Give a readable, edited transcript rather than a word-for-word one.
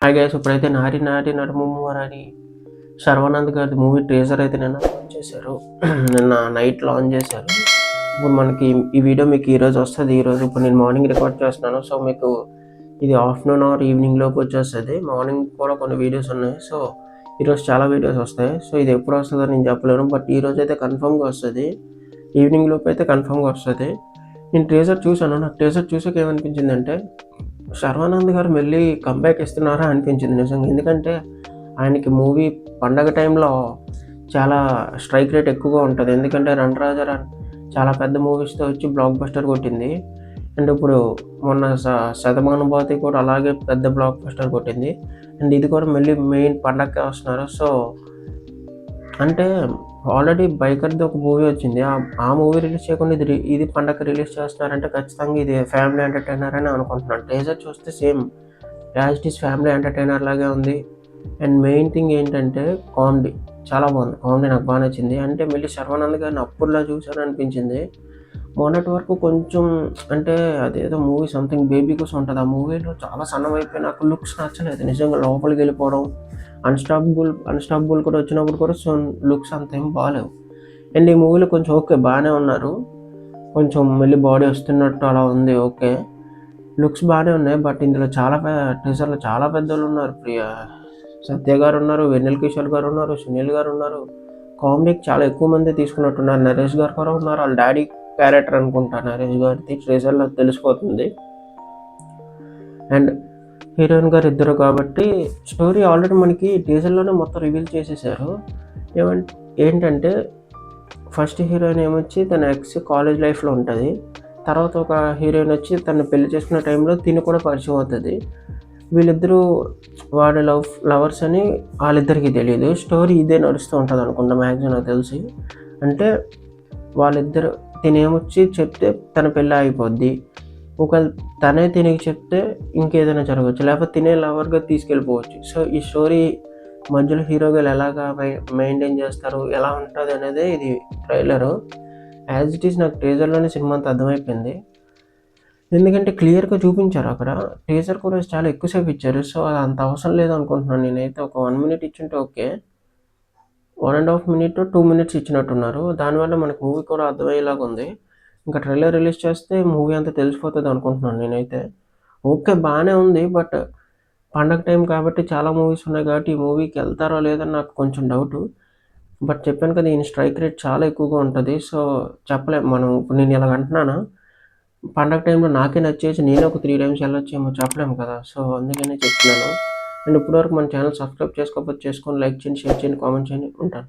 Hi guys, ఇప్పుడైతే 'నారి నారి నడుమమురారి' అని శర్వానంద్ గారి మూవీ టీజర్ అయితే నిన్న లాంచ్ చేశారు. నిన్న నైట్ లాంచ్ చేశారు. ఇప్పుడు మనకి ఈ వీడియో మీకు ఈరోజు వస్తుంది. ఇప్పుడు నేను మార్నింగ్ రికార్డ్ చేస్తున్నాను. సో మీకు ఇది ఆఫ్టర్నూన్ ఆర్ ఈవినింగ్ లోపు వచ్చేస్తుంది. మార్నింగ్ కూడా కొన్ని వీడియోస్ ఉన్నాయి. సో ఈరోజు చాలా వీడియోస్ వస్తాయి. సో ఇది ఎప్పుడు వస్తుందో నేను చెప్పలేను, బట్ ఈరోజు అయితే కన్ఫర్మ్గా వస్తుంది. ఈవినింగ్ లోపు అయితే కన్ఫర్మ్గా వస్తుంది. నేను టీజర్ చూశాను. నాకు టీజర్ చూసాక ఏమనిపించింది అంటే, శర్వానంద్ గారు మళ్ళీ కంబ్యాక్ ఇస్తున్నారా అనిపించింది నిజంగా. ఎందుకంటే ఆయనకి మూవీ పండగ టైంలో చాలా స్ట్రైక్ రేట్ ఎక్కువగా ఉంటుంది. ఎందుకంటే 'రణరాజా' చాలా పెద్ద మూవీస్తో వచ్చి బ్లాక్ బస్టర్ కొట్టింది. అండ్ ఇప్పుడు మొన్న 'శతమానభవతి' కూడా అలాగే పెద్ద బ్లాక్ బస్టర్ కొట్టింది. అండ్ ఇది కూడా మళ్ళీ మెయిన్ పండగకే వస్తున్నారు. సో అంటే ఆల్రెడీ 'బైకర్'ది ఒక మూవీ వచ్చింది. ఆ మూవీ రిలీజ్ చేయకుండా ఇది పండగకి రిలీజ్ చేస్తున్నారంటే ఖచ్చితంగా ఇది ఫ్యామిలీ ఎంటర్టైనర్ అని అనుకుంటున్నాను. టీజర్ చూస్తే same as it is family entertainer లాగే ఉంది. అండ్ మెయిన్ థింగ్ ఏంటంటే కామెడీ చాలా బాగుంది. కామెడీ నాకు బాగా నచ్చింది. అంటే మళ్ళీ శర్వానంద్ గారిని అప్పుడులా చూసాను అనిపించింది. మొన్నటి వరకు కొంచెం అంటే అదేదో మూవీ సంథింగ్ బేబీ కోసం ఉంటుంది. ఆ మూవీలో చాలా సన్నమైపోయి నాకు లుక్స్ నచ్చలేదు నిజంగా. లోపలికి వెళ్ళిపోవడం, అన్స్టాపబుల్ కూడా వచ్చినప్పుడు కూడా సో లుక్స్ అంతేం బాగాలేవు. అండ్ ఈ మూవీలో కొంచెం ఓకే బాగానే ఉన్నారు. కొంచెం మళ్ళీ బాడీ వస్తున్నట్టు అలా ఉంది. ఓకే లుక్స్ బాగానే ఉన్నాయి. బట్ ఇందులో టీజర్లో చాలా పెద్దోళ్ళు ఉన్నారు. సత్య గారు ఉన్నారు, వెన్నెల కిషోర్ గారు ఉన్నారు, సునీల్ గారు ఉన్నారు. కామెడీకి చాలా ఎక్కువ మంది తీసుకున్నట్టున్నారు. నరేష్ గారు కూడా ఉన్నారు. వాళ్ళ డాడీ క్యారెక్టర్ అనుకుంటా నరేష్ గారిది. టీజర్లో తెలిసిపోతుంది. అండ్ హీరోయిన్ గారు ఇద్దరు కాబట్టి స్టోరీ ఆల్రెడీ మనకి టీజర్లోనే మొత్తం రివీల్ చేసేసారు. ఏంటంటే ఫస్ట్ హీరోయిన్ ఏమొచ్చి తన ఎక్స్ కాలేజ్ లైఫ్లో ఉంటుంది. తర్వాత ఒక హీరోయిన్ వచ్చి తను పెళ్లి చేసుకున్న టైంలో తిని కూడా పరిచయం అవుతుంది. వీళ్ళిద్దరూ వాడి లవర్స్ అని వాళ్ళిద్దరికీ తెలియదు. స్టోరీ ఇదే నడుస్తూ ఉంటుంది అనుకుంటా మ్యాక్సిమం నాకు తెలిసి. అంటే వాళ్ళిద్దరు తినేమొచ్చి చెప్తే తన పెళ్ళి అయిపోద్ది. ఒకవేళ తనే తినేకి చెప్తే ఇంకేదైనా జరగవచ్చు, లేకపోతే తినే లవర్గా తీసుకెళ్ళిపోవచ్చు. సో ఈ స్టోరీ మధ్యలో హీరో గారు ఎలాగా మెయింటైన్ చేస్తారు, ఎలా ఉంటుంది అనేది ఇది ట్రైలరు. యాజ్ ఇట్ ఈస్ నాకు టీజర్లోనే సినిమా అంతా అర్థమైపోయింది. ఎందుకంటే క్లియర్గా చూపించారు అక్కడ. టీజర్ కూడా చాలా ఎక్కువసేపు ఇచ్చారు. సో అది అంత అవసరం లేదు అనుకుంటున్నాను నేనైతే. ఒక 1 minute ఇచ్చుంటే ఓకే. 1.5 minutes 2 minutes ఇచ్చినట్టున్నారు. దానివల్ల మనకు మూవీ కూడా అర్థమయ్యేలాగా ఉంది. ఇంకా ట్రైలర్ రిలీజ్ చేస్తే మూవీ అంతా తెలిసిపోతుంది అనుకుంటున్నాను నేనైతే. ఓకే బాగానే ఉంది. బట్ పండగ టైం కాబట్టి చాలా మూవీస్ ఉన్నాయి కాబట్టి ఈ మూవీకి వెళ్తారో లేదని నాకు కొంచెం డౌటు. బట్ చెప్పాను కదా, ఈయన స్ట్రైక్ రేట్ చాలా ఎక్కువగా ఉంటుంది. సో చెప్పలేము మనం. ఇప్పుడు నేను ఇలాగ అంటున్నాను, పండగ టైంలో నాకే నచ్చేసి నేనే ఒక 3 times వెళ్ళొచ్చేమో చెప్పలేము కదా. సో అందుకనే చెప్తున్నాను. అండ్ ఇప్పటివరకు మన ఛానల్ సబ్స్క్రైబ్ చేసుకోకపోతే చేసుకొని లైక్ చేయండి, షేర్ చేయండి, కామెంట్ చేయండి. ఉంటాను.